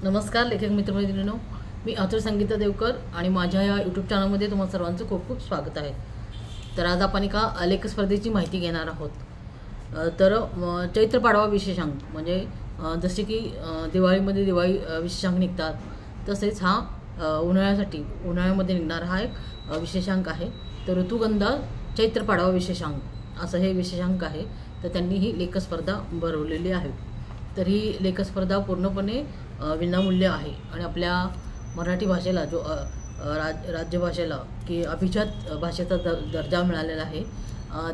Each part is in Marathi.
नमस्कार लेखक मित्रमैत्रिणींनो, मी अथर्व संगीता देवकर आणि माझ्या या यूट्यूब चॅनलमध्ये तुम्हा सर्वांचं खूप खूप स्वागत आहे. तर आज आपण एका लेख स्पर्धेची माहिती घेणार आहोत. चैत्र पाडवा विशेषांक म्हणजे जसे की दिवाळीमध्ये दिवाळी विशेषांक निघतात, तसेच हा उन्हाळ्यामध्ये निघणारा हा एक विशेषांक आहे. तर ऋतुगंधा चैत्र पाडवा विशेषांक असं हे विशेषांक आहे. तर त्यांनी ही लेखस्पर्धा भरवलेली आहे. तर ही लेखस्पर्धा पूर्णपणे विनामूल्य आहे आणि आपल्या मराठी भाषेला जो राज्यभाषेला की अभिजात भाषेचा दर्जा मिळालेला आहे,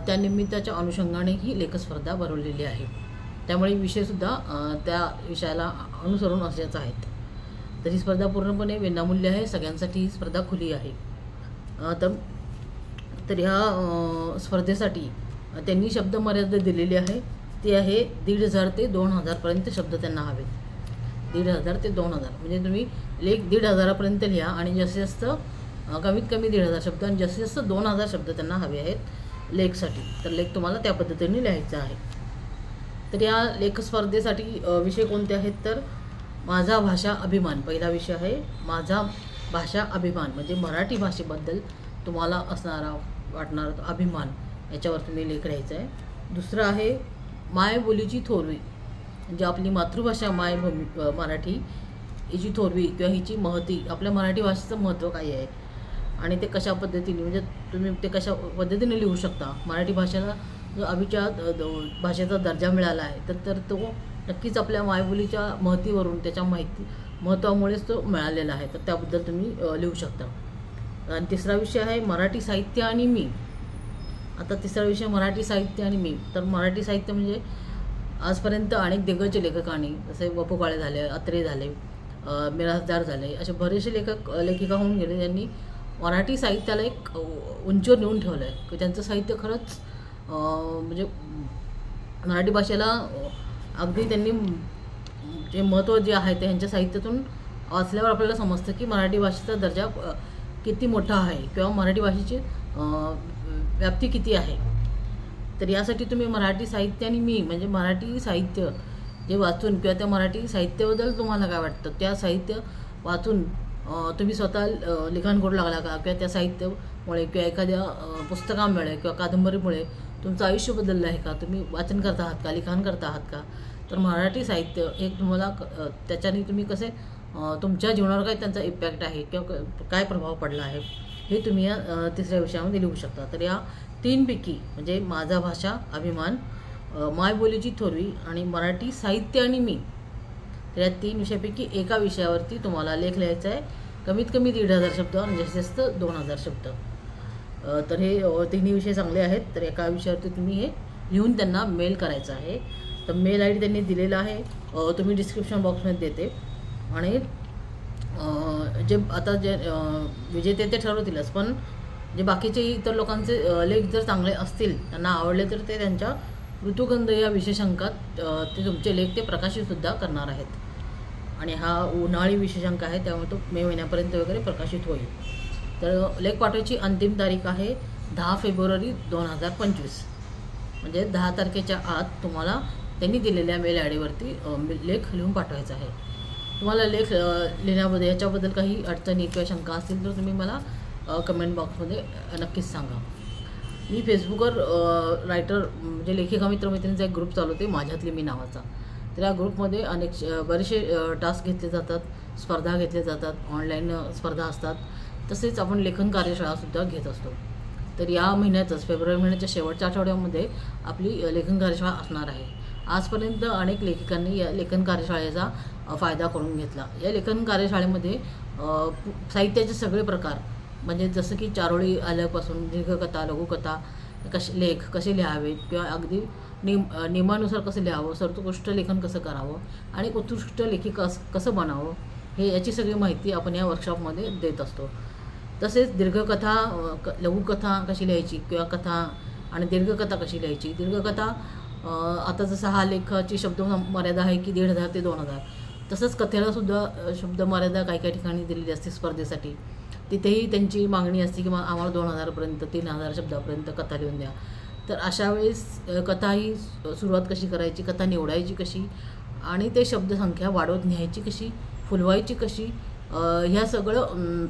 त्या निमित्ताच्या अनुषंगाने ही लेखस्पर्धा भरवलेली आहे. त्यामुळे विषयसुद्धा त्या विषयाला अनुसरून असल्याचं आहेत. तर ही स्पर्धा पूर्णपणे विनामूल्य आहे, सगळ्यांसाठी ही स्पर्धा खुली आहे. तर ह्या स्पर्धेसाठी त्यांनी शब्द मर्यादा दिलेली आहे. ती आहे 1,500 ते 2,000पर्यंत शब्द त्यांना हवेत. 1,500 ते 2,000 म्हणजे तुम्ही लेख 1,500पर्यंत लिहा आणि जास्तीत जास्त कमीत कमी 1,500 शब्द आणि जास्तीत जास्त 2,000 शब्द त्यांना हवे आहेत लेखसाठी. तर लेख तुम्हाला त्या पद्धतीने लिहायचा आहे. तर या लेख स्पर्धेसाठी विषय कोणते आहेत, तर माझा भाषा अभिमान पहिला विषय आहे. माझा भाषा अभिमान म्हणजे मराठी भाषेबद्दल तुम्हाला वाटणारा अभिमान, याच्यावर तुम्ही लेख लिहायचा आहे. दुसरं आहे मायबोलीची थोरवी म्हणजे आपली मातृभाषा मायभूमी मराठी, हिची थोरवी किंवा हिची महती, आपल्या मराठी भाषेचं महत्त्व काय आहे आणि ते कशा पद्धतीने म्हणजे तुम्ही ते कशा पद्धतीने लिहू शकता. मराठी भाषेला जो अभिजात भाषेचा दर्जा मिळाला आहे, तर तो नक्कीच आपल्या मायबोलीच्या महतीवरून त्याच्या महत्त्वामुळेच तो मिळालेला आहे. तर त्याबद्दल तुम्ही लिहू शकता. आणि तिसरा विषय आहे मराठी साहित्य आणि मी. आता तिसरा विषय मराठी साहित्य आणि मी. तर मराठी साहित्य म्हणजे आजपर्यंत अनेक दिग्गज लेखकांनी जसे वपू काळे झाले, अत्रे झाले, मिरासदार झाले, असे बरेचसे लेखिका होऊन गेले, ज्यांनी मराठी साहित्याला एक उंचीवर नेऊन ठेवलं आहे की त्यांचं साहित्य खरंच म्हणजे मराठी भाषेला अगदी त्यांनी जे महत्त्व जे आहे ते ह्यांच्या साहित्यातून वाचल्यावर आपल्याला समजतं की मराठी भाषेचा दर्जा किती मोठा आहे किंवा मराठी भाषेची व्याप्ती किती आहे. तर यासाठी तुम्ही मराठी साहित्य आणि मी म्हणजे मराठी साहित्य जे वाचून किंवा त्या मराठी साहित्याबद्दल तुम्हाला काय वाटतं, त्या साहित्य वाचून तुम्ही स्वतः लिखाण करू लागला का, किंवा त्या साहित्यामुळे किंवा एखाद्या पुस्तकामुळे किंवा कादंबरीमुळे तुमचं आयुष्य बदललं आहे का, तुम्ही वाचन करता आहात का, लिखाण करता आहात का. तर मराठी साहित्य हे तुम्हाला त्याच्याने तुम्ही कसे तुमच्या जीवनावर काय त्यांचा इम्पॅक्ट आहे किंवा काय प्रभाव पडला आहे हे तुम्ही या तिसऱ्या विषयामध्ये लिहू शकता. तर या तीनपैकी म्हणजे माझा भाषा अभिमान, मायबोलीची थोरवी आणि मराठी साहित्य आणि मी, तर या 3 विषयापैकी एका विषयावरती तुम्हाला लेख लिहायचा आहे. कमीत कमी 1,500 शब्द आणि जास्तीत जास्त 2,000 शब्द. तर हे तिन्ही विषय चांगले आहेत. तर एका विषयावरती तुम्ही हे लिहून त्यांना मेल करायचं आहे. तर मेल ID त्यांनी दिलेला आहे, तुम्ही डिस्क्रिप्शन बॉक्समध्ये देते. आणि जे विजेते ते ठरवतीलच, पण जे बाकीचे इतर लोकांचे लेख जर चांगले असतील, त्यांना आवडले, तर ते त्यांच्या ऋतुगंध या विशेषांकात ते तुमचे लेख ते प्रकाशितसुद्धा करणार आहेत. आणि हा उन्हाळी विशेषांक आहे, त्यामुळे तो मे महिन्यापर्यंत वगैरे प्रकाशित होईल. तर लेख पाठवायची अंतिम तारीख आहे 10 फेब्रुवारी 2025 म्हणजे 10 तारखेच्या आत तुम्हाला त्यांनी दिलेल्या मेल IDवरती लेख लिहून पाठवायचा आहे. तुम्हाला लेख लिहिण्यामध्ये याच्याबद्दल काही अडचणी किंवा शंका असतील तर तुम्ही मला कमेंट बॉक्समध्ये नक्कीच सांगा. मी फेसबुकवर रायटर म्हणजे लेखिका मित्रमैत्रिणींचा एक ग्रुप चालवते, माझ्यातली मी नावाचा. तर या ग्रुपमध्ये बरेचसे टास्क घेतले जातात, स्पर्धा घेतल्या जातात, ऑनलाईन स्पर्धा असतात, तसेच आपण लेखन कार्यशाळासुद्धा घेत असतो. तर या महिन्यातच फेब्रुवारी महिन्याच्या शेवटच्या आठवड्यामध्ये आपली लेखन कार्यशाळा असणार आहे. आजपर्यंत अनेक लेखिकांनी या लेखन कार्यशाळेचा फायदा करून घेतला. या लेखन कार्यशाळेमध्ये साहित्याचे सगळे प्रकार म्हणजे जसं की चारोळी आल्यापासून दीर्घकथा, लघुकथा, लेख कसे लिहावेत किंवा अगदी नियमानुसार कसं लिहावं, सर्वोत्कृष्ट लेखन कसं करावं आणि उत्कृष्ट लेखिक कसं बनावं, याची सगळी माहिती आपण या वर्कशॉपमध्ये देत असतो. तसेच दीर्घकथा, लघुकथा कशी लिहायची किंवा कथा आणि दीर्घकथा कशी लिहायची. दीर्घकथा आता जसं हा लेखाची शब्द मर्यादा आहे की 1,500 ते 2,000, तसंच कथेलासुद्धा शब्द मर्यादा काही काठिकाणी दिलेली असते स्पर्धेसाठी. तिथेही त्यांची मागणी असते की आम्हाला 2,000पर्यंत 3,000 शब्दापर्यंत कथा लिहून द्या. तर अशा वेळेस कथा ही सुरुवात कशी करायची, कथा निवडायची कशी आणि ते शब्दसंख्या वाढवत न्यायची कशी, फुलवायची कशी, ह्या सगळं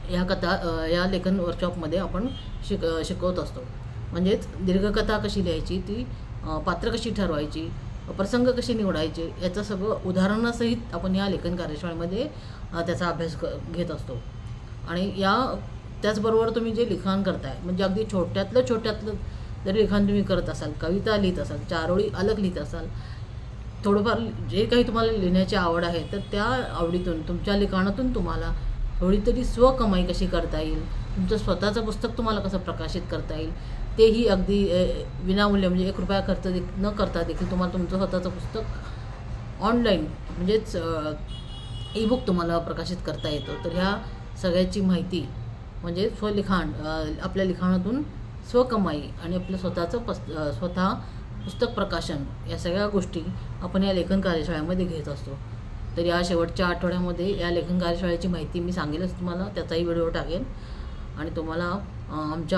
ह्या कथा या लेखन वर्कशॉपमध्ये आपण शिकवत असतो. म्हणजेच दीर्घकथा कशी लिहायची, ती पात्र कशी ठरवायची, प्रसंग कसे निवडायचे, याचं सगळं उदाहरणासहित आपण या लेखन कार्यशाळेमध्ये त्याचा अभ्यास घेत असतो. आणि त्याचबरोबर तुम्ही जे लिखाण करताय, म्हणजे अगदी छोट्यातलं जरी लिखाण तुम्ही करत असाल, कविता लिहित असाल, 4 ओळी अलग लिहित असाल, थोडंफार जे काही तुम्हाला लिहिण्याची आवड आहे, तर त्या आवडीतून तुमच्या लिखाणातून तुम्हाला थोडी तरी स्वकमाई कशी करता येईल, तुमचं स्वतःचं पुस्तक तुम्हाला कसं प्रकाशित करता येईल, तेही अगदी विनामूल्य, म्हणजे 1 रुपया खर्च न करता देखील तुम्हाला तुमचं स्वतःचं पुस्तक ऑनलाईन म्हणजेच ईबुक तुम्हाला प्रकाशित करता येतं. तर ह्या सगळ्याची माहिती म्हणजे स्वलिखाण, आपल्या लिखाणातून स्वकमाई आणि आपलं स्वतःचं स्वतः पुस्तक प्रकाशन, या सगळ्या गोष्टी आपण या लेखन कार्यशाळेमध्ये घेत असतो. तर या शेवटच्या आठवड्यामध्ये या लेखन कार्यशाळेची माहिती मी सांगेलच तुम्हाला, त्याचाही व्हिडिओ टाकेन. आणि तुम्हाला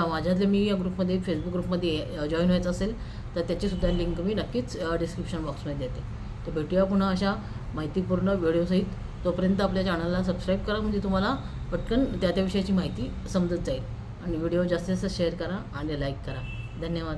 माझ्यातले मी या ग्रुपमध्ये, फेसबुक ग्रुपमध्ये जॉईन व्हायचं असेल तर त्याचीसुद्धा लिंक मी नक्कीच डिस्क्रिप्शन बॉक्समध्ये देते. तर भेटूया पुन्हा अशा माहितीपूर्ण व्हिडिओसहित. तोपर्यंत आपल्या चॅनलला सबस्क्राईब करा, म्हणजे तुम्हाला पटकन त्या विषयाची माहिती समजत जाईल. आणि व्हिडिओ जास्तीत जास्त शेअर करा आणि लाईक करा. धन्यवाद.